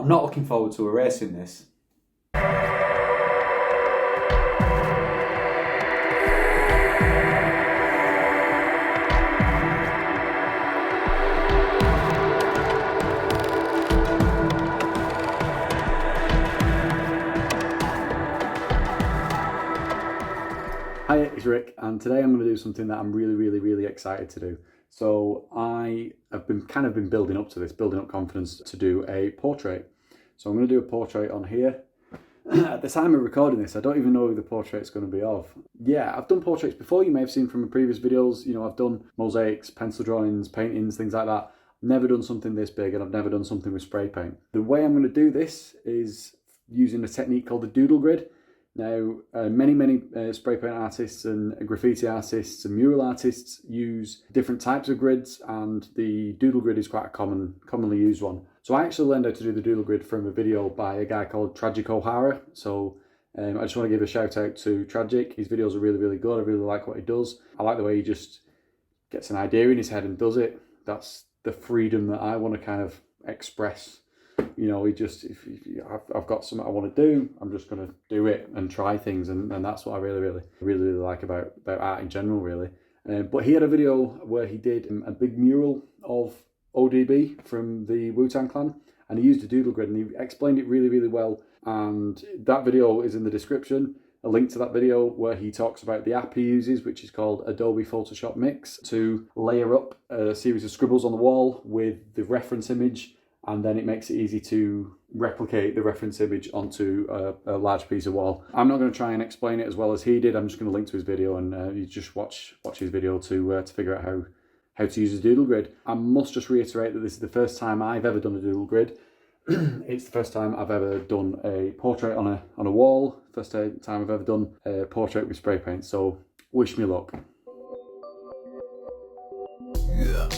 I'm not looking forward to erasing this. Hi, it's Rick, and today I'm going to do something that I'm really excited to do. So I have been building up to this, building up confidence to do a portrait. So I'm going to do a portrait on here. At the time of recording this, I don't even know who the portrait's going to be of. Yeah, I've done portraits before, you may have seen from my previous videos. You know, I've done mosaics, pencil drawings, paintings, things like that. I've never done something this big, and I've never done something with spray paint. The way I'm going to do this is using a technique called the doodle grid. Now, many spray paint artists and graffiti artists and mural artists use different types of grids, and the doodle grid is quite a commonly used one. So I actually learned how to do the doodle grid from a video by a guy called Tragic O'Hara. So I just want to give a shout out to Tragic. His videos are really good. I really like what he does. I like the way he just gets an idea in his head and does it. That's the freedom that I want to kind of express. You know, if I've got something I want to do, I'm just going to do it and try things, and that's what I really like about art in general, really. But he had a video where he did a big mural of ODB from the Wu-Tang Clan, and he used a doodle grid, and he explained it really well. And that video is in the description, a link to that video where he talks about the app he uses, which is called Adobe Photoshop Mix, to layer up a series of scribbles on the wall with the reference image. And then it makes it easy to replicate the reference image onto a large piece of wall. I'm not going to try and explain it as well as he did. I'm just going to link to his video, and you just watch his video to figure out how to use a doodle grid. I must just reiterate that this is the first time I've ever done a doodle grid. It's the first time I've ever done a portrait on a wall. First time I've ever done a portrait with spray paint. So wish me luck. Yeah.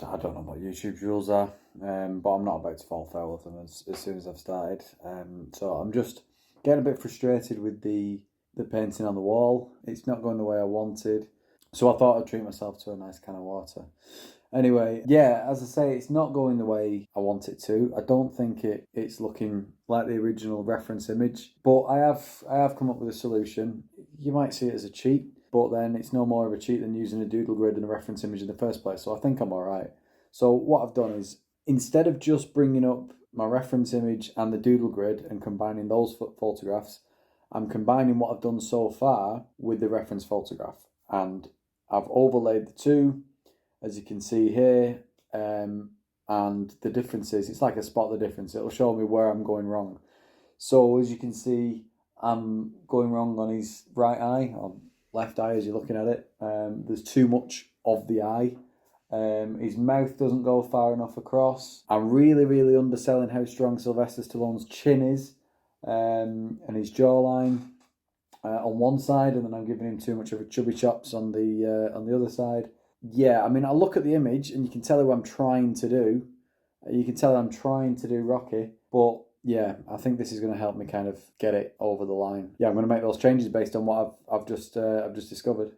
I don't know what YouTube's rules are, but I'm not about to fall foul of them as soon as I've started. So I'm just getting a bit frustrated with the painting on the wall. It's not going the way I wanted, so I thought I'd treat myself to a nice can of water. Anyway, yeah, as I say, it's not going the way I want it to. I don't think it's looking like the original reference image, but I have come up with a solution. You might see it as a cheat, but then it's no more of a cheat than using a doodle grid and a reference image in the first place, so I think I'm all right. So what I've done is, instead of just bringing up my reference image and the doodle grid and combining those photographs, I'm combining what I've done so far with the reference photograph. And I've overlaid the two, as you can see here, and the differences, it's like a spot the difference. It'll show me where I'm going wrong. So as you can see, I'm going wrong on his right eye, or left eye as you're looking at it. There's too much of the eye. His mouth doesn't go far enough across. I'm really underselling how strong Sylvester Stallone's chin is, and his jawline on one side, and then I'm giving him too much of a chubby chops on the other side. Yeah, I mean, I look at the image and you can tell who I'm trying to do. You can tell I'm trying to do Rocky, but yeah, I think this is going to help me kind of get it over the line. Yeah, I'm going to make those changes based on what I've just discovered.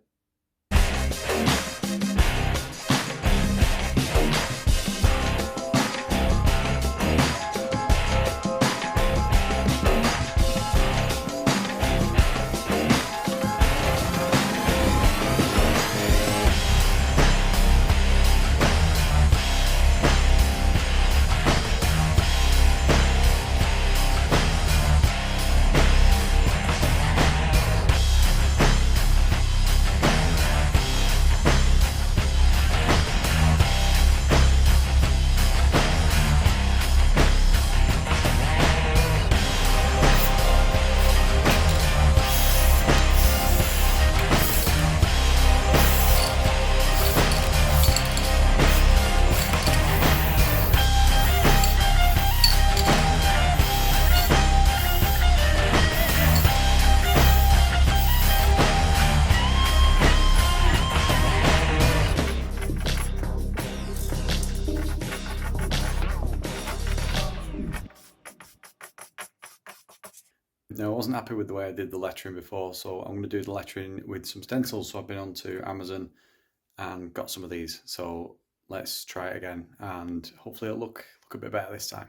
Now, I wasn't happy with the way I did the lettering before, so I'm going to do the lettering with some stencils. So I've been onto Amazon and got some of these. So let's try it again, and hopefully it'll look a bit better this time.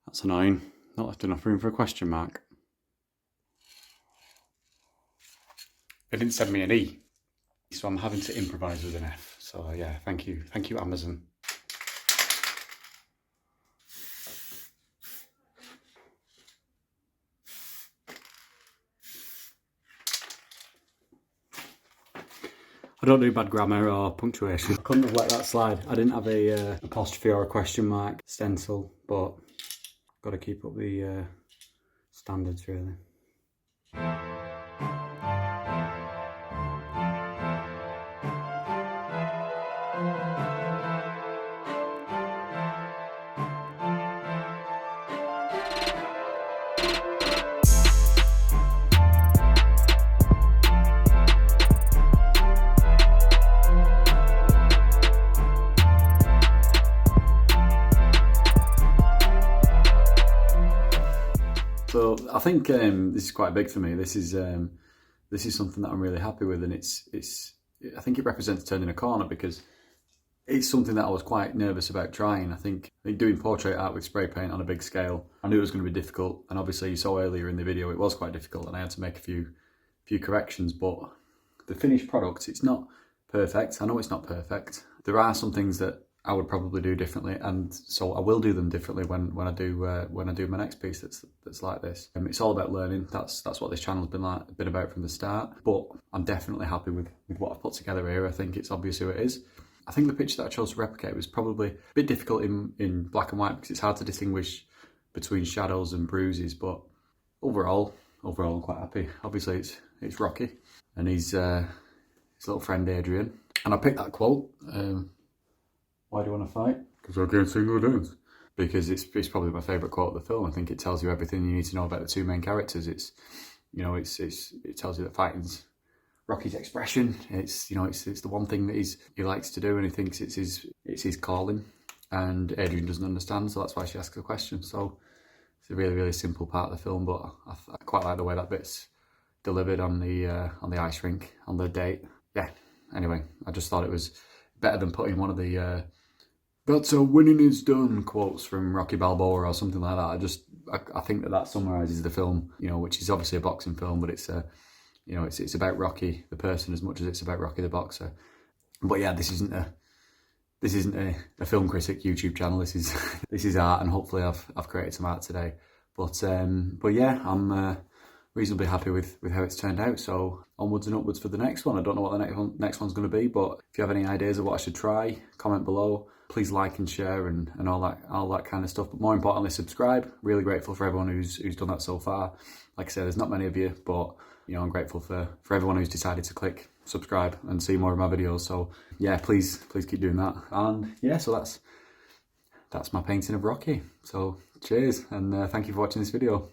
That's annoying. Not left enough room for a question mark. It didn't send me an E, so I'm having to improvise with an F. So yeah, thank you Amazon. I don't do bad grammar or punctuation. I couldn't have let that slide. I didn't have a apostrophe or a question mark stencil, but got to keep up the standards really. So I think this is quite big for me. This is something that I'm really happy with, and I think it represents turning a corner, because it's something that I was quite nervous about trying. I think doing portrait art with spray paint on a big scale, I knew it was going to be difficult, and obviously you saw earlier in the video it was quite difficult, and I had to make a few corrections. But the finished product, it's not perfect. I know it's not perfect. There are some things that I would probably do differently, and so I will do them differently when I do my next piece that's like this. It's all about learning. That's what this channel's been about from the start. But I'm definitely happy with what I've put together here. I think it's obvious who it is. I think the picture that I chose to replicate was probably a bit difficult in black and white, because it's hard to distinguish between shadows and bruises. But overall, I'm quite happy. Obviously, it's Rocky and his little friend Adrian. And I picked that quote. Why do you want to fight? Because I can't single dance. Because it's probably my favourite quote of the film. I think it tells you everything you need to know about the two main characters. It tells you that fighting's Rocky's expression. It's the one thing that he likes to do, and he thinks it's his calling. And Adrian doesn't understand, so that's why she asks the question. So it's a really, really simple part of the film, but I quite like the way that bit's delivered on the ice rink on the date. Yeah. Anyway, I just thought it was better than putting one of the "That's how winning is done" quotes from Rocky Balboa or something like that. I think that summarises the film, which is obviously a boxing film, but it's about Rocky the person as much as it's about Rocky the boxer. But yeah, this isn't a film critic YouTube channel. This is art, and hopefully I've created some art today. But yeah, I'm reasonably happy with how it's turned out. So onwards and upwards for the next one. I don't know what the next one's going to be, but if you have any ideas of what I should try, comment below. Please like and share and all that kind of stuff. But more importantly, subscribe. Really grateful for everyone who's done that so far. Like I said, there's not many of you, but I'm grateful for everyone who's decided to click subscribe and see more of my videos. So yeah, please keep doing that. And yeah, so that's my painting of Rocky. So cheers, and thank you for watching this video.